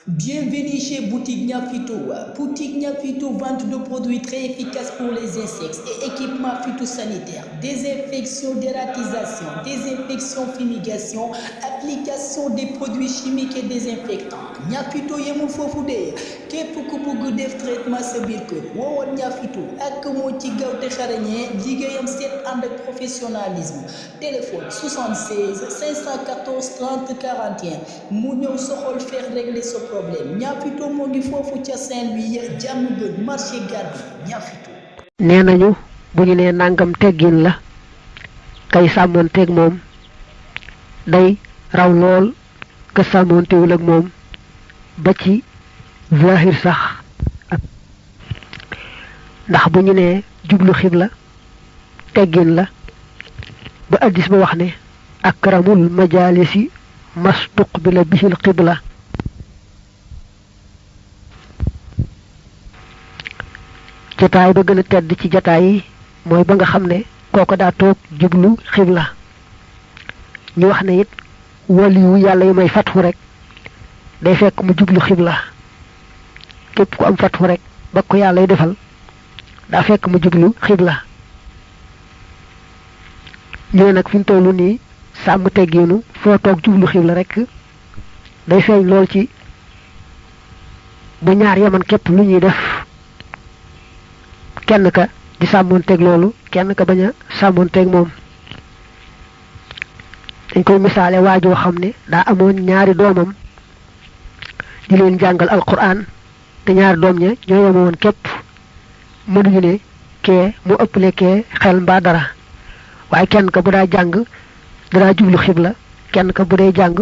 Bienvenue chez Boutique Niafito. Boutique Niafito, vente de produits très efficaces pour les insectes et équipements phytosanitaires, désinfection, dératisation, désinfection, fumigation, application des produits chimiques et désinfectants. Niafito yemul fofu de képp ku bëgg def traitement sa biir kër woowal Niafito ak moo ci gaaw te xarañee liggéeyam seet ànd ak professionnalisme. Téléphone 76 514 30 41 mu ñëw soxol feex régler sa problème Niafito moo ngi foofu ca Saint-Louis jàmm gën marché gàddu Niafito. nee nañu bu ñu nee nangam teggin la kay sàmmoonteeg moom day raw lool ka sàmmoontewul ak moom ba ci zahir sax ndax bu ñu nee jublu xibla teggin la ba addis ba wax ne akramul majalisi mastuqbila bihil qibla jotaay ba gën a tedd ci jotaay yi mooy ba nga xam ne kooko daa toog jublu xibla ñu wax ne it waliyu yàlla yu may fatxu rek day fekk mu jublu xibla képp ku am fatxu rek ba ko yàlla y defal daa fekk mu jublu xibla ñu ne nag fi mu tollu nii sàmm teggiinu foo toog jublu xibla rek day feeñ lool ci bu ñaar yaman képp lu ñuy def kenn ka di sàmmoonteeg loolu kenn ka bañ a sàmmoonteeg moom dañ koy misaale waajoo xam ne daa amoon ñaari doomam di leen jàngal alquran te ñaari doom ña ñoo yemoon képp mënuñu ne kee mu ëpple kee xel mbaa dara waaye kenn ka bu daa jàng danaa jublu xibla kenn ka bu dee jàng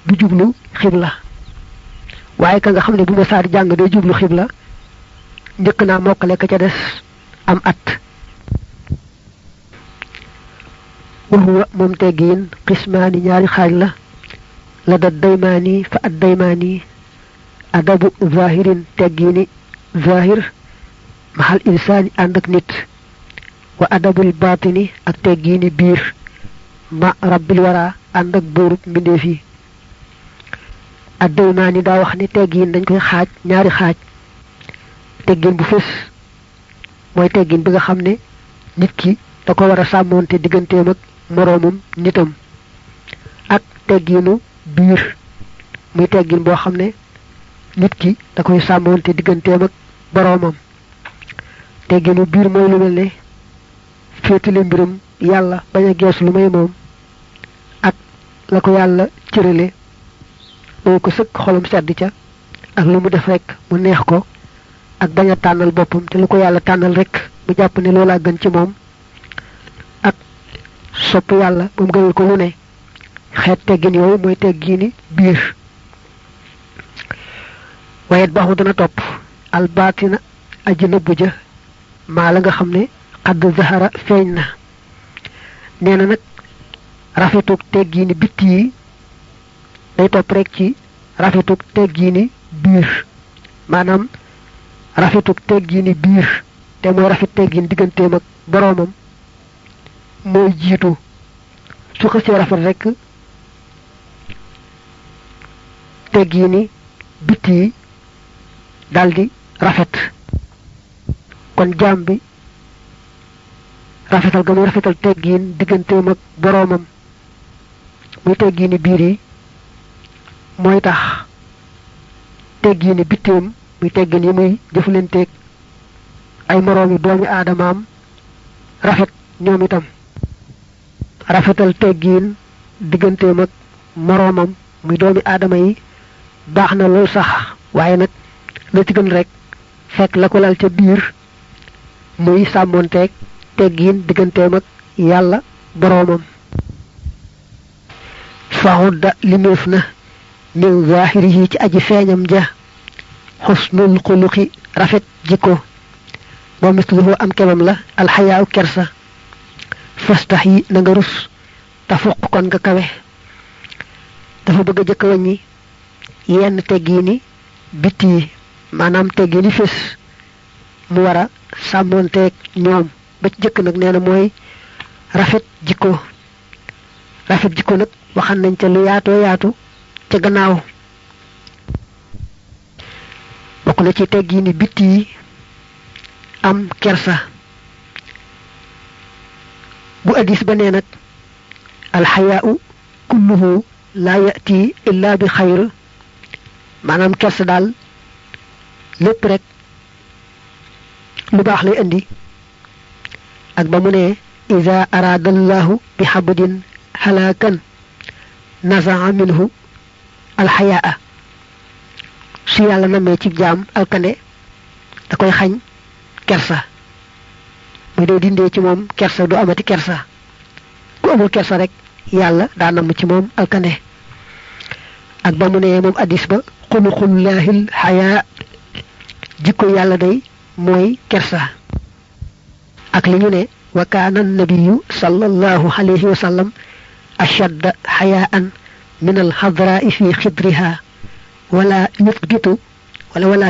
du jublu xibla waaye ka nga xam ne bu ma saa di jàng day jublu xibla njëkk naa mokkale ka ca des am at waxuwa moom teggiin xismaani ñaari xaaj la da daymaani fa ad daymaani adabu zahirin teggiini zahir maxal insaani ànd ak nit wa adabul baatini ak teggiini biir ma rabbil wara ànd ak buurub mbindeef yi ad daymaani daa wax ni teggiin dañ koy xaaj ñaari xaaj teggin bu fés mooy teggin bi nga xam ne nit ki da ko war a sàmmoonte digganteem ak moroomum nitam ak tegginu biir muy teggin boo xam ne nit ki da koy sàmmoonte digganteem ak boroomam tegginu biir mooy lu mel ne féetale mbiram yàlla bañ a geesu lu may moom ak la ko yàlla cërale boo ko sëkk xolam sedd ca ak lu mu def rek mu neex ko ak bañ a tànnal boppam te lu ko yàlla tànnal rek mu jàpp ne loolaa gën ci moom ak sopp yàlla ba mu gënal ko lu ne xeet teggin yooyu mooy teggiini biir wayet baaxu dana topp albaatina aji nëbbu ja maa la nga xam ne xadd zahara feeñ na nee na nag rafetug teggiini bitti yi day topp rek ci rafetug teggiini biir maanaam rafetug teggiini biir te mooy rafet teggiin digganteem ak boroomam mooy jiitu su xësee rafet rek teggiini bitti yi daldi rafet kon jaam bi rafetal ga muy rafetal teggiin digganteem ak boroomam muy teggiini biir yi mooy tax teggiini bitteem muy teggin yi muy jëflanteeg ay moroomi doomi aadamaam rafet ñoom itam rafetal teggiin digganteem ak moroomam muy doomi aadama yi baax na lool sax waaye nag la ci gën rek fekk la ko lal ca biir muy sàmmoonteeg teggiin digganteem ak yàlla boroomam faxudda limeef na min zahirihi ci aji feeñam ja xusnul xuluqi rafet jikko moom misluhu am kemam la alxayaaw kersa fastax yi na nga rus tafuq kon nga kawe dafa bëgg a jëkk wàññi yenn teggiini bitti yi maanaam teggiini fés mu war a sàmmoonteeg ñoom ba ci jëkk nag nee na mooy rafet jikko nag waxan nañ ca lu yaatoo yaatu ca gannaaw bokk na ci teggini bitti am kersa bu hadis ba nee nag alxayaau kulluhu la yati illa bi xayr maanaam kersa daal lépp rek lu baax lay indi ak ba mu ne iza arada allahu bi habdin halakan nazaa minhu alxayaa su yàlla namee ci jaam alkande da koy xañ kersa muy dee dindee ci moom kersa du amati kersa ku amul kersa rek yàlla daa namm ci moom alkande ak ba mu ne moom addis ba xuluqullaahil xayaa jikko yàlla day mooy kersa ak li ñu ne wa kaana nabiyu sallallahu alayhi wa sallam ashadda xayaan min alxadraai fi xidriha wala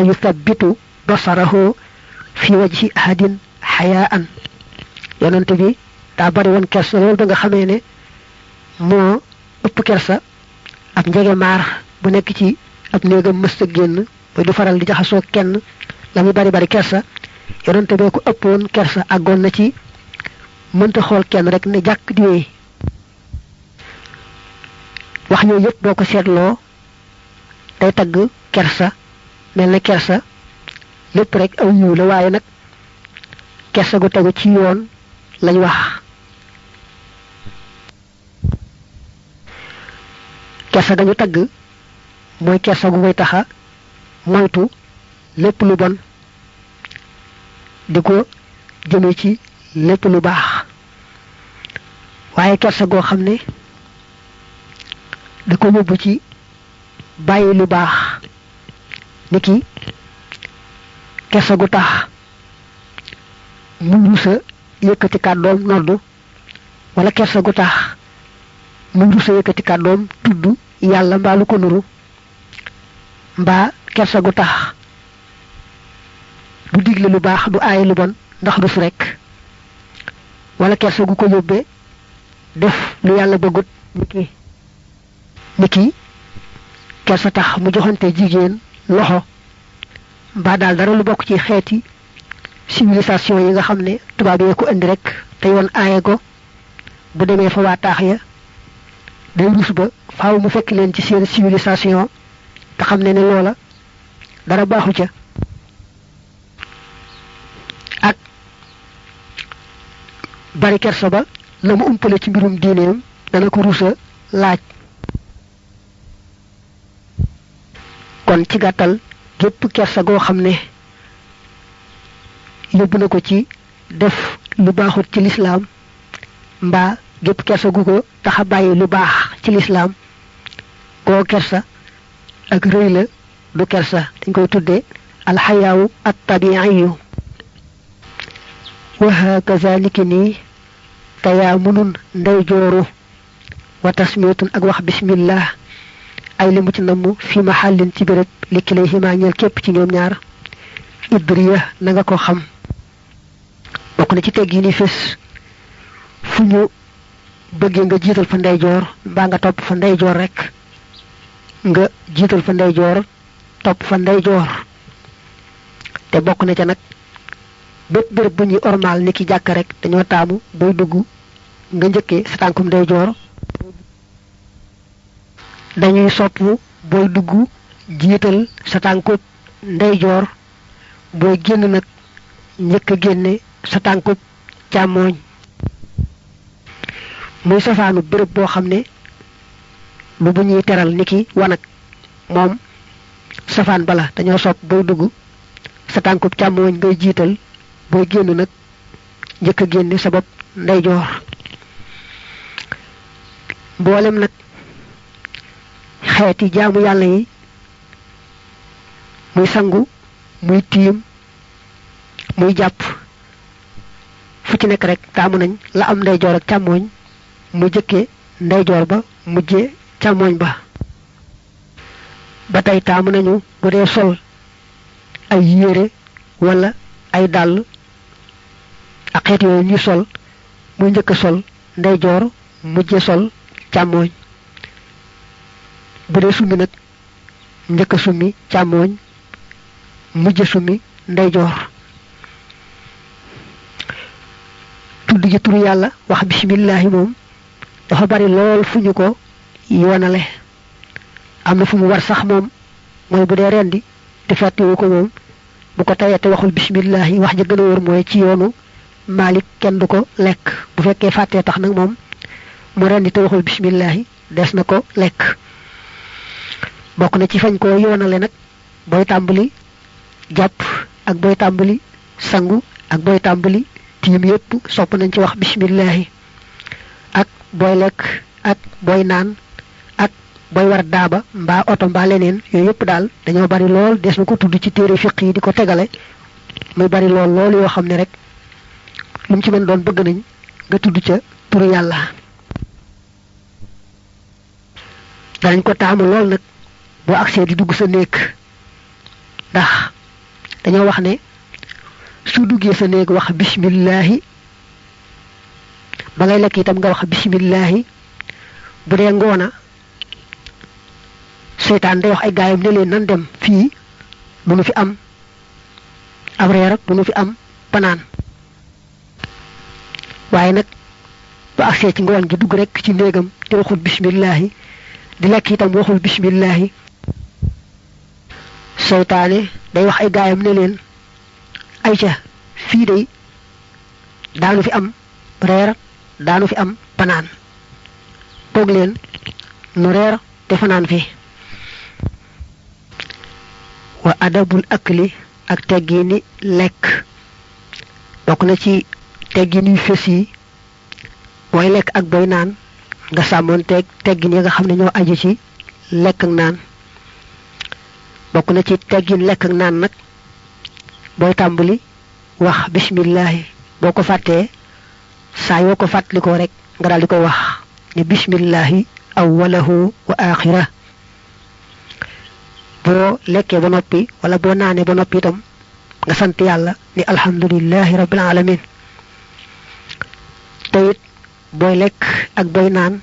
yuthabitu basarahu fi wajhi ahadin xayaan yonante bi daa bari woon kersa loolu ba nga xamee ne moo ëpp kersa ab njege maar bu nekk ci ab néegam mësta génn ba du faral di jaxasoo kenn la muy bari kersa yonante bee ko ëppoon kersa àggoon na ci mënta xool kenn rek ne jàkk di wéy wax yooyu yëpp boo ko seetloo day tagg kersa mel na kersa lépp rek aw yiw la waaye nag kersa gu tegu ci yoon lañ wax kersa gañu tagg mooy kersa gu koy taxa moytu lépp lu bon di ko jëme ci lépp lu baax waaye kersa goo xam ne da ko yóbbu ci bàyyi lu baax niki kersa gu tax mu rusa yëkkati kàddoom noddu wala kersa gu tax mu rusa yëkkati kàddoom tudd yàlla mbaa lu ko nuru mbaa kersa gu tax du digle lu baax du aaye lu bon ndax rus rek wala kersa gu ko yóbbee def lu yàlla bëggut niki kersa tax mu joxante jigéen loxo mbaa daal dara lu bokk ci xeeti civilisation yi nga xam ne tubaab yee ko indi rek te yoon aaye ko bu demee fa waa taax ya day rus ba faaw mu fekk leen ci seen civilisation te xam ne loola dara baaxu ca ak bari kersa ba la mu umpale ci mbirum diineem dana ko rusa laaj kon ci gàttal gépp kersa goo xam ne yóbbu na ko ci def lu baaxut ci lislaam mbaa gépp kersa gu ko taxa bàyyi lu baax ci lislaam koo kersa ak rëy la du kersa dañ koy tudde alxayaawu at tabiiyu wa hakaza niki nii tayaamunun ndey jooru wa tasmiyatun ak wax bismillah ay li mu ci namm fi mahallin ci béréb li kilayhima ñeel képp ci ñoom ñaar idriya na nga ko xam bokk na ci teggi ni fés fu ñu bëggee nga jiital fa ndeyjoor mbaa nga topp fa ndeyjoor rek nga jiital fa ndeyjoor topp fa ndeyjoor te bokk na ca nag bépp béréb bu ñuy ormal ni ki jàkk rek dañoo taamu booy dugg nga njëkkee sa tànkum ndeyjoor dañuy sopp booy dugg jiital sa tànkub ndeyjoor booy génn nag njëkk a génne sa tànkub càmmooñ muy safaanu béréb boo xam ne lu bu ñuy teral niki wanag moom safaan bala dañoo sopp booy dugg sa tànkub càmmooñ ngay jiital booy génn nag njëkk a génne sa bopp ndeyjoor mboolem nag xeeti jaamu yàlla yi muy sangu muy tiim muy jàpp fu ci nekk rek taamu nañ la am ndeyjoor ak càmmooñ mu jëkke ndeyjoor ba mujje càmmooñ ba tey taamu nañu bu dee sol ay yére wala ay dàll ak xeet yooyu ñuy sol muy njëkk sol ndeyjoor mujje sol càmmooñ bu dee summi nag njëkk summi càmmooñ mujj sumi ndeyjoor tudd ji turu yàlla wax bismillahi moom dafa bari lool fu ñu ko yoonale am na fu mu war sax moom mooy bu dee rendi te fàttewu ko moom bu ko tayee te waxul bismillahi wax ja gën a wóor mooy ci yoonu Malik kenn du ko lekk bu fekkee fàttee tax nag moom mu rendi te waxul bismillahi des na ko lekk bokk na ci fañ ko yoonale nag booy tàmbali jàpp ak booy tàmbali sangu ak booy tàmbali tiim yépp sopp nañ ci wax bismillahi ak booy lekk ak booy naan ak booy war daaba mbaa oto mbaa leneen yooyu yépp daal dañoo bari lool des na ko tudd ci téere fiq yi di ko tegale muy bari lool loolu yoo xam ne rek lu mu ci mën doon bëgg nañ nga tudd ca turu yàlla danañ ko taamu lool nag boo agsee di dugg sa néeg ndax dañoo wax ne su duggee sa néeg wax bismillahi ba ngay lekk itam nga wax bismillahi bu dee ngoona seytaan day wax ay gaayam ne leen nan dem fii bu nu fi am ab reer ak bu nu fi am panaan waaye nag bu agsee ci ngoon gi dugg rek ci néegam te waxul bismillahi di lekk itam waxul bismillahi seytaane day wax ay gaayam ne leen ayca fii day daanu fi am reer daanu fi am panaan toog leen nu reer te fanaan fi wa adabul akli ak teggini lekk bokk na ci teggin yu fés yi booy lekk ak booy naan nga sàmmoon teggin yi nga xam ne ñoo aju ci lekk ak naan bokk na ci teggin lekk ak naan nag booy tàmbali wax bismillahi boo ko fàttee saa yoo ko fàttalikoo rek nga daal di koy wax ne bismillahi awwalahu wa axira boo lekkee ba noppi wala boo naanee ba noppi itam nga sant yàlla ni alhamdulillahi rabbil alamin te it booy lekk ak booy naan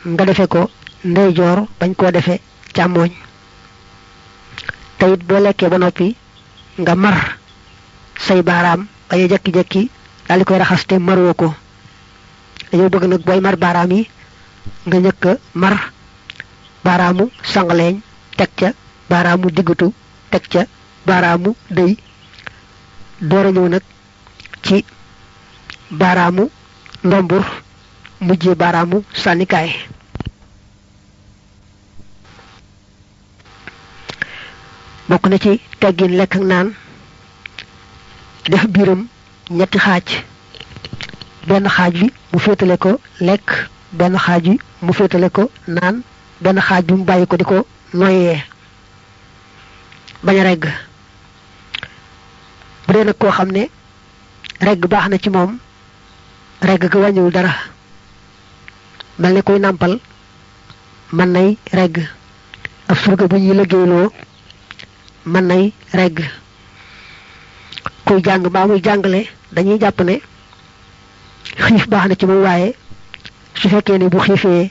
nga defe ko ndeyjoor bañ koo defe càmmooñ te it boo lekkee ba noppi nga mar say baaraam bañ a jekki-jekki daal di koy raxas te maroo ko dañoo bëgg nag booy mar baaraam yi nga njëkk a mar baaraamu sangaleeñ teg ca baaraamu diggutu teg ca baaraamu dëy door a ñëw nag ci baaraamu ndombur mujjee baaraamu sànnikaay bokk na ci teggin lekk ak naan def biiram ñetti xaaj benn xaaj bi mu féetale ko lekk benn xaaj bi mu féetale ko naan benn xaaj bi mu bàyyi ko di ko noyyee bañ a regg bu dee nag koo xam ne regg baax na ci moom regg ga wàññiwul dara mel ne koy nàmpal mën nay regg ab surga bu ñuy liggéeyloo mën nay regg kuy jàng mbaa muy jàngale dañuy jàpp ne xiif baax na ci moom waaye su fekkee ne bu xiifee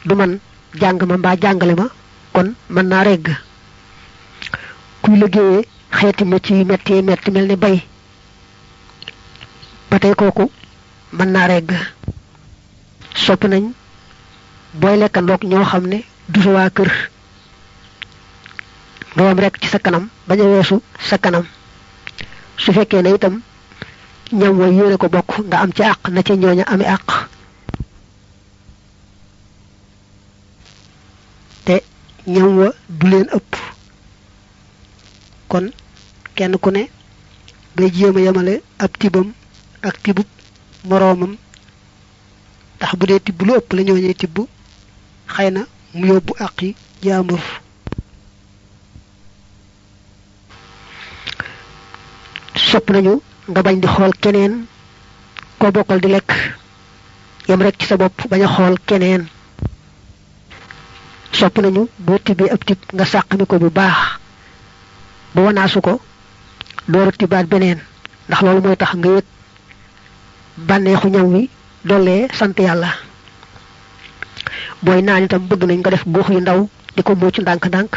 du man jàng ma mbaa jàngale ma kon mën naa regg kuy liggéeyee xeeti métier yi metti mel ne bay ba tey kooku mën naa regg sopp nañ booy lekkandoog ñoo xam ne du sa waa kër nga yam rek ci sa kanam bañ a weesu sa kanam su fekkee ne itam ñam way yéene ko bokk nga am ci àq na ca ñooña ami àq te ñam wa du leen ëpp kon kenn ku ne day jéem a yemale ab tibam ak tibub moroomam tax bu dee tibb lu ëpp la ñooñee tibb xëy na mu yóbbu àqi jaambur sopp nañu nga bañ di xool keneen koo bokkal di lekk yem rek ci sa bopp bañ a xool keneen sopp nañu boo tibbee ab tib nga sàqami ko bu baax ba wanaasu ko dooru tibaat beneen ndax loolu mooy tax nga yëg bànneexu ñam wi dollee sant yàlla booy naan itam bëgg nañ nga def góox yu ndaw di ko muucu ndànk-ndànk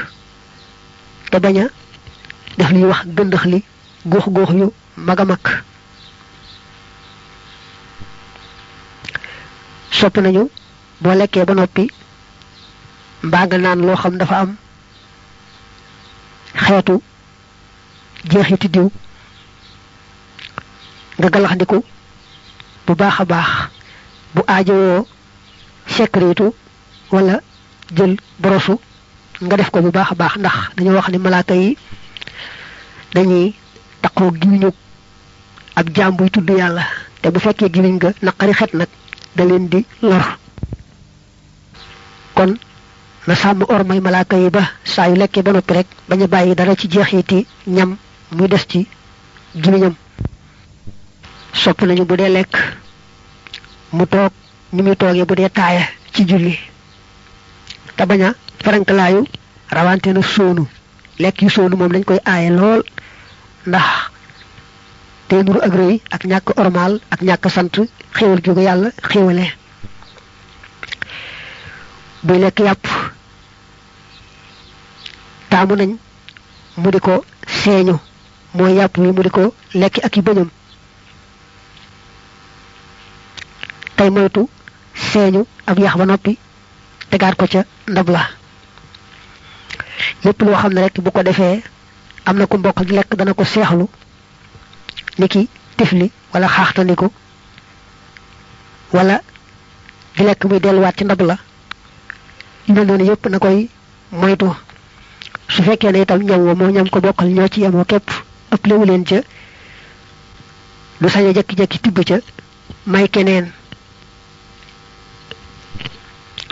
te bañ a def li wax gëndax li gox gox yu maga mak sopp nañu bo lekkee ba noppi mbaa nga naan loo xam dafa am xeetu jeexiti diw nga galaxndiku bu baaxa baax bu aajowoo secretu wala jël brosu nga def ko bu baaxa baax ndax dañu wax ni malaaka yi dañuy takko giñu ab jambuy tuddu yalla te bu fekkee giñ nga naqari xet nak da leen di lor kon na sam ormay malaaka yi ba saa yu lekkee ba noppi rek baña bayyi dara ci jeexiti ñam muy des ci giñam sopp nañu bu dee lekk mu toog ni muy toogee bu dee taaya ci julli te baña farankalaayu rawante na soonu lekk yu soonu moom dañ koy aaye lool ndax te nuru ak rëy ak ñàkk ormal ak ñàkk sant xéewal gi ko yàlla xéewale buy lekk yàpp taamu nañ mu di ko seeñu mooy yàpp wi mu di ko lekk ak yi bëñam tay moytu seeñu ab yax ba noppi tegaat ko ca ndab la lépp loo xam ne rek bu ko defee am na ku mbokk di lekk dana ko seexlu niki tifli wala xaaxtandiku wala di lekk muy delluwaat ci ndab la yu mel noonu yépp na koy moytu su fekkee ne itam ñam wa moo ñam ko bokkal ñoo ci yemoo képp ëpp lewu leen ca du sañ a jekki-jekki tibb ca may keneen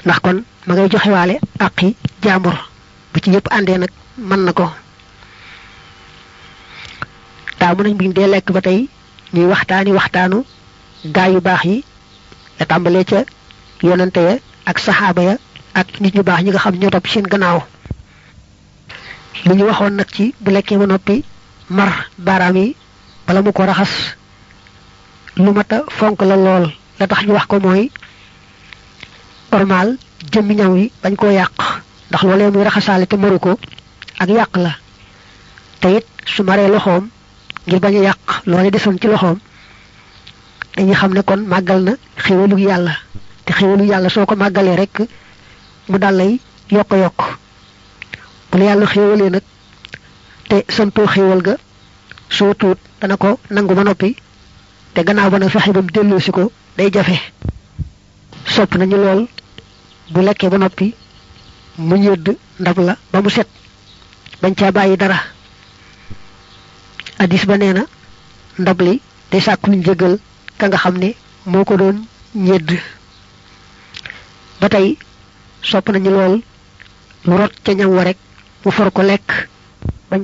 ndax kon ma ngay joxewaale àqi jaambur bu ci yépp àndee nag mën na ko taamu nañ biñ dee lekk ba tey ñuy waxtaanu gaa yu baax yi la tàmbalee ca yonante ya ak saxaaba ya ak nit ñu baax ñi nga xam ñoo topp seen gannaaw li ñu waxoon nag ci bu lekkee ba noppi mar baaraam yi bala mu ko raxas lu mata fonk la lool la tax ñu wax ko mooy normal jëmmi ñaw yi bañ koo yàq ndax loolee muy raxasaale te maru ko ak yàq la te it su maree loxoom ngir bañ a yàq loolee desoon ci loxoom dañuy xam ne kon màggal na xéwalu yàlla te xéwalu yàlla soo ko màggalee rek mu dal lay yokk bu la yàlla xéwalee nag te santoo xéwal ga soo tuut dana ko nangu ba noppi te gannaaw ba nag fexe ba mu delloosi ko day jafe sopp nañu lool bu lekkee ba noppi mu ñëdd ndab la ba mu set bañ caa bàyyi dara hadis ba nee na ndab li day sàkku ñu jéggal ka nga xam ne moo ko doon ñëdd ba tey sopp nañu lool lu rot ca ñam wa rek mu for ko lekk bañ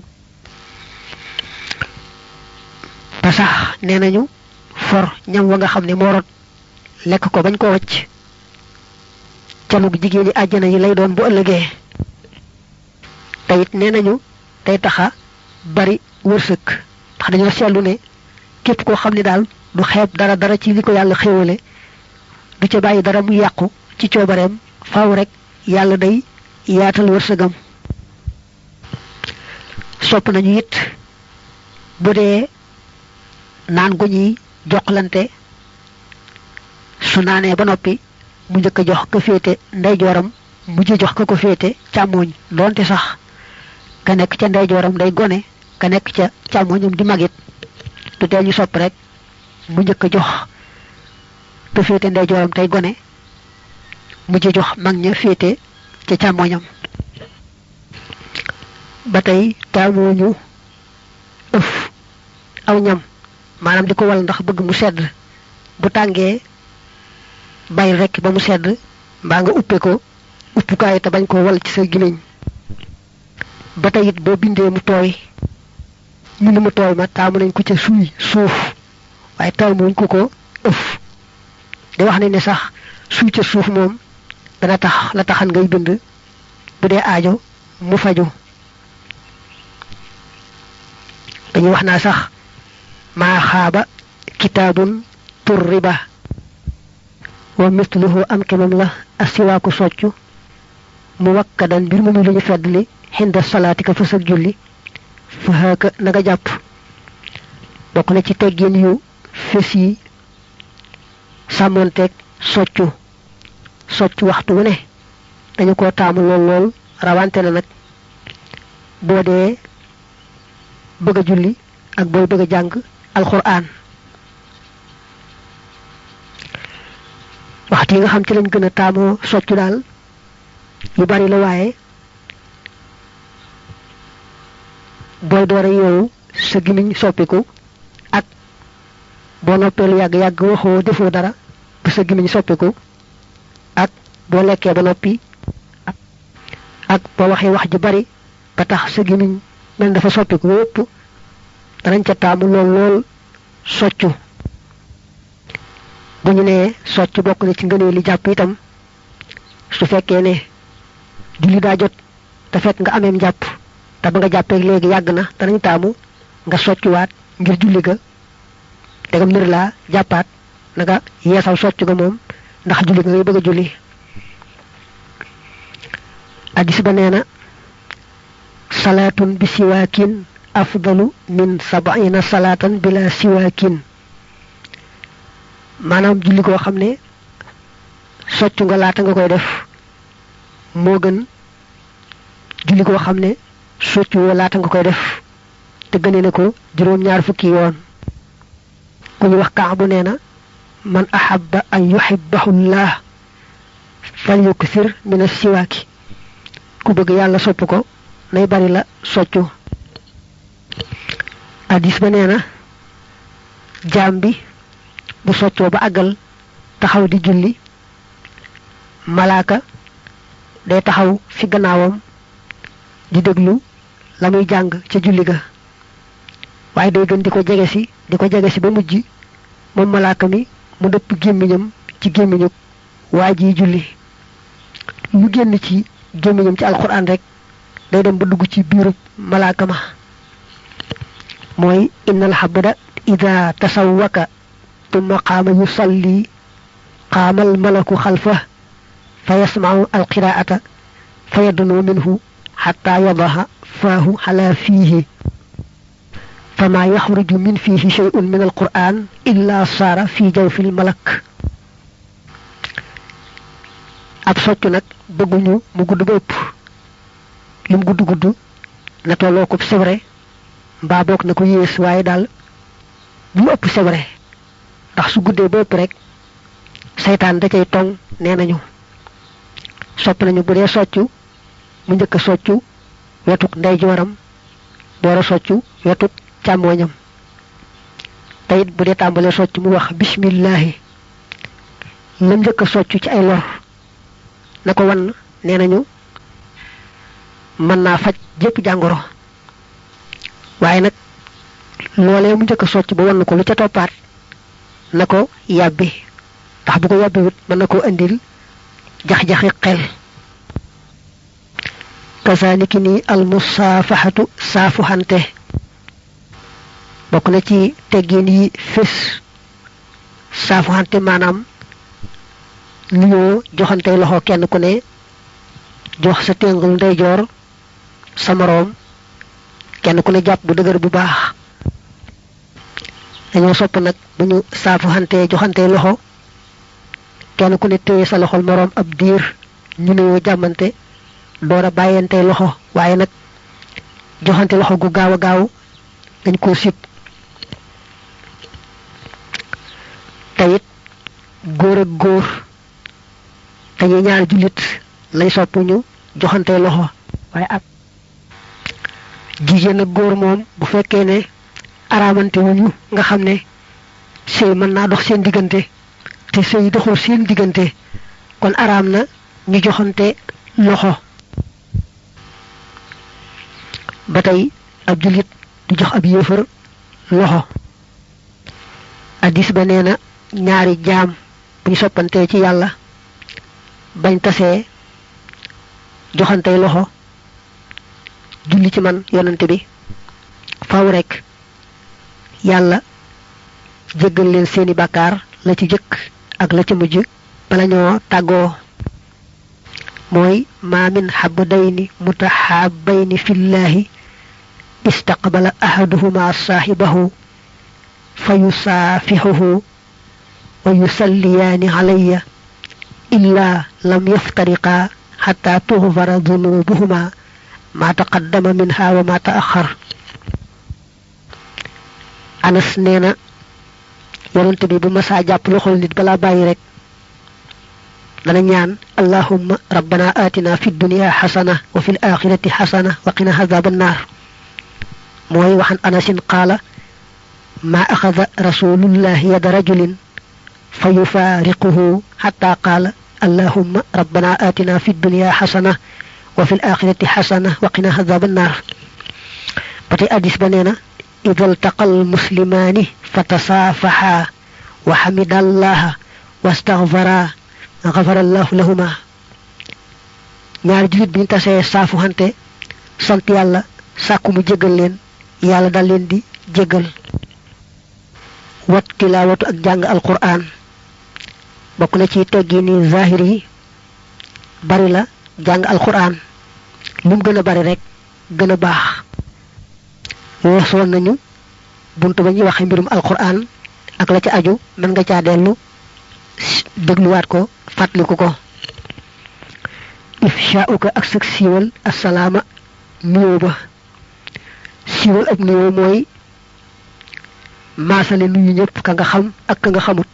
ba sax nee nañu for ñam wa nga xam ne moo rot lekk ko bañ ko wacc canug jigéeni àjjana yi lay doon bu ëllëgee tayit nee nañu day taxa bari wërsëg ndax dañoo seetlu ne képp koo xam ne daal du xeeb dara ci li ko yàlla xéewale du ca bàyyi dara mu yàqu ci coobareem faaw rek yàlla day yaatal wërsëgam sopp nañu it bu dee naan gu ñuy joxlante su naanee ba noppi mu njëkk a jox ko féete ndeyjooram mujj jox ko féete càmmooñ doonte sax ka nekk ca ndeyjooram day gone ka nekk ca càmmooñam di magit du tee ñu sopp rek mu njëkk a jox ko féete ndeyjooram tey gone mujj jox mag ña féete ca càmmooñam ba tey taamuñu ëf aw ñam maanaam di ko wal ndax bëgg mu sedd bu tàngee bay rek ba mu sedd mbaa nga uppé ko uppukaay te bañ ko wal ci sa gimiñ ba tey it boo bindee mu tooy ñu mu tooy ma taamu nañ ko ca suuy suuf waaye taamuñ ko ëf di wax ne sax suuy ca suuf moom dana tax la taxan ngay bind bu dee aajo mu faju dañuy wax naa sax maa xaaba kitaabun turriba wa mithluhu am kemam la asiwaaku soccu mu wakkadan mbir mu luñu feddli hinda salaati ka fa sa julli fa haka naga japp bokk na ci teggin yu fesi samontek soccu waxtu wu ne dañu ko taamu lool rawante na nak bo dee bëgg julli ak boy bëgg jàng alquran waxtu yi nga xam ci lañ gëna taamu soccu dal yu bari la waaye boy doore yow sa gimiñ soppiku ak bo noppelu yàgg waxoo defoo dara bu sa gimiñ soppiku ak bo lekkee ba noppi ak bo waxee wax ju bari ba tax sa gimiñ mel dafa soppiku yépp danañ ca taamu lool soccu bu ñu nee soccu bokk na ci ngënee li jàpp itam su fekkee ne julli daa jot te fekk nga ameem jàpp te ba nga jàppee léegi yàgg na danañ taamu nga soccuwaat ngir julli ga tegam nër laa jàppaat na nga yeesal soccu ga moom ndax julli nga ngay bëgg a julli hadis ba nee na salatun bi siwaakin afdalu min 70 salatan bila siwaakin maanaam julli koo xam ne soccu nga laata nga koy def moo gën julli koo xam ne soccu woo laata nga koy def te gëne na ko juróom-ñaar fukki yoon ku ñu wax Kaabu nee na man ahabba an yuhibbahu llah falyukthir min as-siwaaki ku bëgg yàlla sopp ko nay bari la soccu hadis ba nee na jaam bi bu soccoo ba àggal taxaw di julli malaaka day taxaw fi gannaawam di déglu la muy jàng ca julli ga waaye day gën di ko jege si ba mujj moom malaaka mi mu dëpp gémmiñam ci gémmiñu waa ji julli lu génn ci gémmiñam ci alquran rek day dem ba dugg ci biiru malaaka ma mooy innal habda ida tasawwaka ثم قام يصلي قام الملك خلفه فيسمع القراءة فيدنو منه حتى يضع فاه على فيه فما يخرج من فيه شيء من القرآن إلا صار في جوف الملك ab soccu nag bëgguñu mu gudd ba ëpp lim gudd na tolloo ko sebre mbaa boog na ko yées waaye daal bu mu ëpp sebre ndax su guddee ba ëpp rek seytaan da cay tong nee nañu sopp nañu bu dee soccu mu njëkk a soccu wetuk ndeyjooram door a soccu wetuk càmmooñam te it bu dee tàmbalee soccu mu wax bismillahi lam njëkk a soccu ci ay lor na ko wan nee nañu mën naa faj jépp jàngoro waaye nag loolee mu njëkk a soccu ba wan ko lu ca toppaat na ko yàbbi ndax bu ko yàbbi wut mën na koo indil jax-jaxi xel kasaaniki ni almusaafahatu saafuxante bokk na ci teggin yi fés saafuxante maanaam nuyoo joxante loxo kenn ku ne jox sa téngul ndeyjoor sa moroom kenn ku ne jàpp bu dëgër bu baax dañoo sopp nag bu ñu saafuxante joxante loxo kenn ku ne téye sa loxol moroom ab diir ñu nuyoo jàmmante door a bàyyante loxo waaye nag joxante loxo gu gaaw a gaaw dañ koo sib tayit góor ak góor te ñu ñaar jullit lañ sopp ñu joxante loxo waaye ak jigéen ak góor moom bu fekkee ne araamante wuñu nga xam ne sëy mën naa dox seen diggante te sëy doxul seen diggante kon araam na ñu joxante loxo ba tey ab jullit du jox ab yéefar loxo addis ba nee na ñaari jaam bu ñu soppantee ci yàlla bañ tasee joxantey loxo julli ci man yonante bi faw rek yàlla jéggal leen seeni bàkkaar la ci jëkk ak la ci mujj bala ñoo tàggoo mooy ma min habdayni mutahabbayni fillahi استقبل أحدهما صاحبه فيصافحه ويسليان علي إلا لم يفترقا حتى تغفر ذنوبهما ما تقدم منها وما تأخر. Anas neena yonent bi bu massa japp loxol nit bala bayyi rek dana ñaan allahumma rabbana atina fid dunya hasana wa fil akhirati hasana wa qina adhaban nar. moy waxan Anasin qala ma akhadha rasulullah yad rajulin fayufariquhu hatta qala allahumma rabbana atina fid dunya hasana wa fil akhirati hasana wa qina adhaban nar. batay hadith ba neena إذا التقى المسلمان فتصافحا وحمد الله واستغفرا غفر الله لهما. ñaar julit biñ tassé safu hanté sant yalla sakku mu jégal len yalla dal len di jégal. wat tilawatu ak jang alquran bokku na ci teggini zahiri bari la jang alquran lum gëna bari rek gëna bax. weesoon nañu buntu ba ñuy waxe mbirum alquran ak la ci aju man nga ca delu degluwaat ko fatliku ko. ifsha'uka ak sak siwal assalaama nuyu ba siwal ak nuyu mooy maasale nuyu ñëpp ka nga xam ak ka nga xamut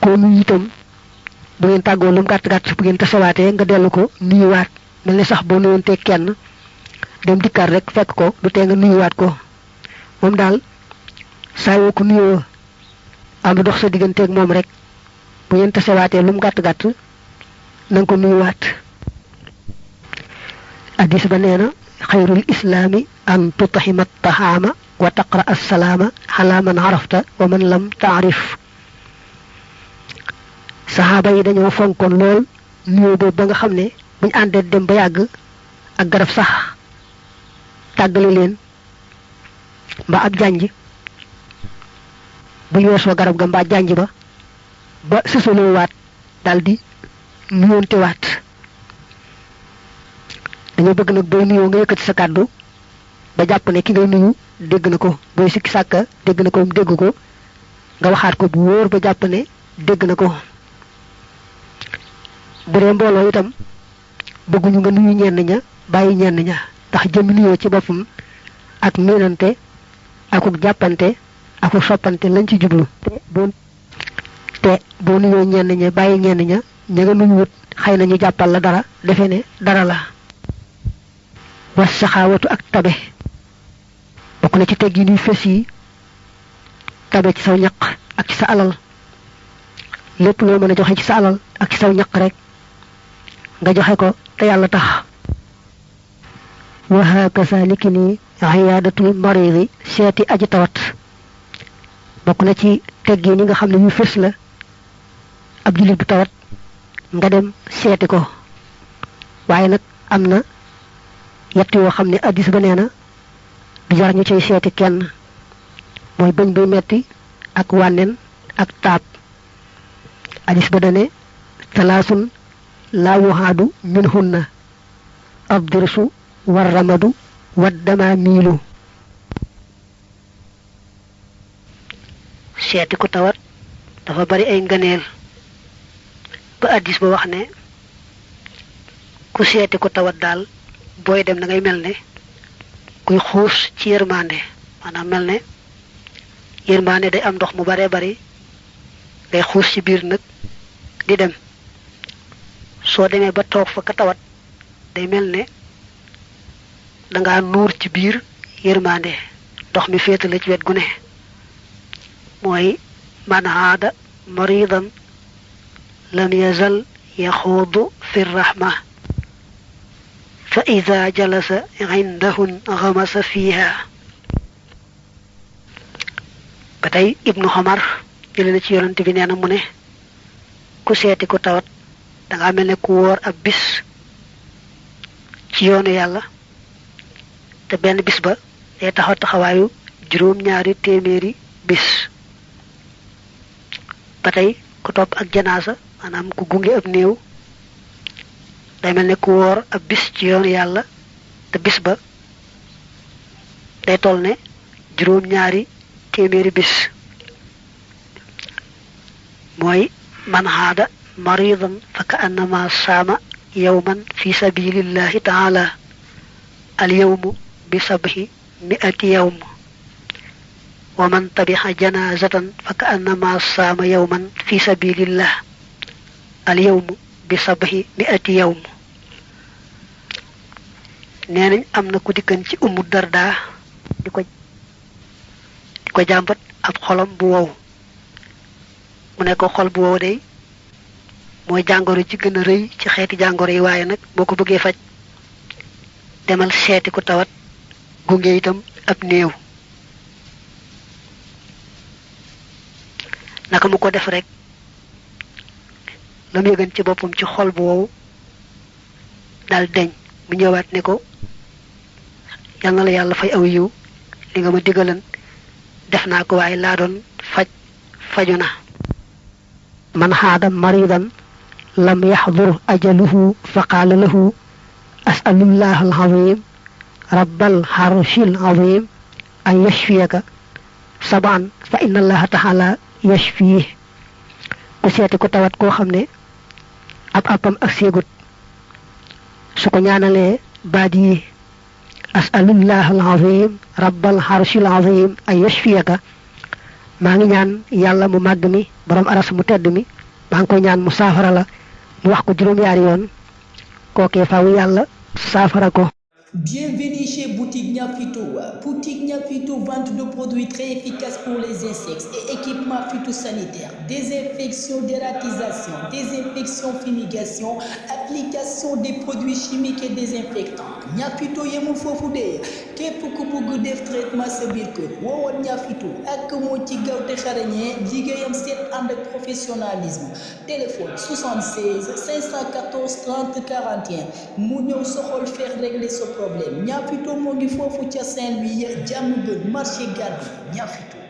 ko nuyu itam bu ngeen tàggoo lum gàtt gàtt bu ngeen tasawaatee nga dellu ko nuyuwaat mel ni sax boo nuyoonte kenn dem dikkar rek fekk ko du té nga nuyuwaat ko mom dal sayo ko nuyo am dox sa digënté ak mom rek bu yeen tassewaté lum gatt gatt nang ko nuyuwaat. hadith ba neena khairul islami an tutahima at-tahama wa taqra as-salama ala man arafta wa man lam ta'rif. sahaba yi dañoo fonkon lool nuyo bo ba nga xamné buñ andé dem ba yagg ak garab sax tàggale leen ba ab janj bu yoso garab ga mba janj ba sesolo wat daldi nuyonte wat. dañu bëgg nak boy nuyo nga yëkëti sa kaddu ba japp ne ki ngay nuyu dégg na ko boy sikki sàkka dégg na ko dégg ko nga waxaat ko bu wóor ba japp ne dégg na ko. bu dee mbooloo itam bëgguñu nga nuyu ñenn ña bàyyi ñenn ña tax jëm nuyoo ci boppam ak miinante ak jàppante ak soppante lañ ci jublu te boo nuyoo ñenn ña bàyyi ñenn ña ña nga nuyuwut xëy na ñu jàppal la dara defe ne dara la. was saxaawatu ak tabe bokk na ci teggi ni fes yi tabe ci saw ñaq ak ci sa alal lépp loo mën a joxe ci sa alal ak ci saw ñaq rek nga joxe ko te yàlla tax. وهكذا لكني عيادة المريض سياتي أجي توات بokuna ci teggi ni nga xamne yu fess la ab julit bu tawat nga dem séti ko waye nak amna yett yo xamne hadith ba neena du jar ñu cey séti kenn moy bañ bu metti ak wanen ak taap hadith ba dane salasun la wuhadu minhunna abdirsu warramadu waddamamilu. seeti ko tawat dafa bari ay ngëneel ba hadis ba wax ne ku seeti ko tawat daal booy dem da ngay mel ne kuy xuus ci yërmande maanaam mel ne yërmande day am ndox mu bare bari day xuus ci biir nag di dem soo demee ba toog fa ka tawat day mel ne da nga nuur ci biir yërmande ndox mi féetale ci wet gu ne موي من عاد مريضا لم يزل يخوض في الرحمة فإذا جلس عنده غمس فيها. batay ibnu Umar jëlé ci yonent bi néna mu né ku séti ko tawat da nga melni ku wor ab bis ci yoonu yalla té benn bis ba day taxaw taxawayu juroom ñaari téméri bis. batay ku top ak janaasa manam ku gungé ab néew day melni ku wor ab bis ci yoonu yalla te bis ba day toll ne juróom ñaari téeméeri bis mooy man haada maridan fa ka annama saama yawman fi sabilillahi taala al yawmu bi sabhi mi'ati yawm wa man tabiha janazatan fa ka annama saama yawman fi sabilillah al yawmu bi sabhi mi'ati yawm nenañ amna ku dikkan ci ummu darda diko jambat ab xolam bu wow mu ne ko xol bu wow day moy jangoro ci gëna reuy ci xéeti jangoro yi waye nak boko bëggé fajj demal séti ku tawat gungé itam ab neew naka mu ko def rek lam yëgën ci bopum ci xol bu wow dal deñ mu ñëwaat ne ko yalla la yalla fay aw yiw li nga ma digalan def naa ko waaye laa doon faju na man haada maridan lam yaxdur ajaluhu fa qaala lahu as'alullah alazim rabbal harshil azim an yashfiyaka saban fa inna allaha ta'ala yashfih ku seeti ko tawat koo xam ne ab appam ak seegut su ko ñaanalee baat yi as'alullah alazim rabbal harshil azim ay yashfiyaka ma ngi ñaan yalla mu mag mi borom aras mu tedd mi ma ngi koy ñaan mu safara la mu wax ko juroom yaari yoon koké faaw yalla safara ko. Bienvenue chez Boutique Niafito. Boutique Niafito, vente de produits très efficaces pour les insectes et équipements phytosanitaires, désinfection, dératisation, désinfection, fumigation, application des produits chimiques et désinfectants. Niafito yemul fofu de képp ku bëgg def traitement sa biir kër woowal Niafito ak moo ci gaaw te xarañee liggéeyam seet ànd ak professionnalisme. Téléphone 76 514 30 41 mu ñëw soxol faire régler ce problème. Niafito mo ngi fofu ca Saint-Louis jàmm gën marché Garbi Niafito.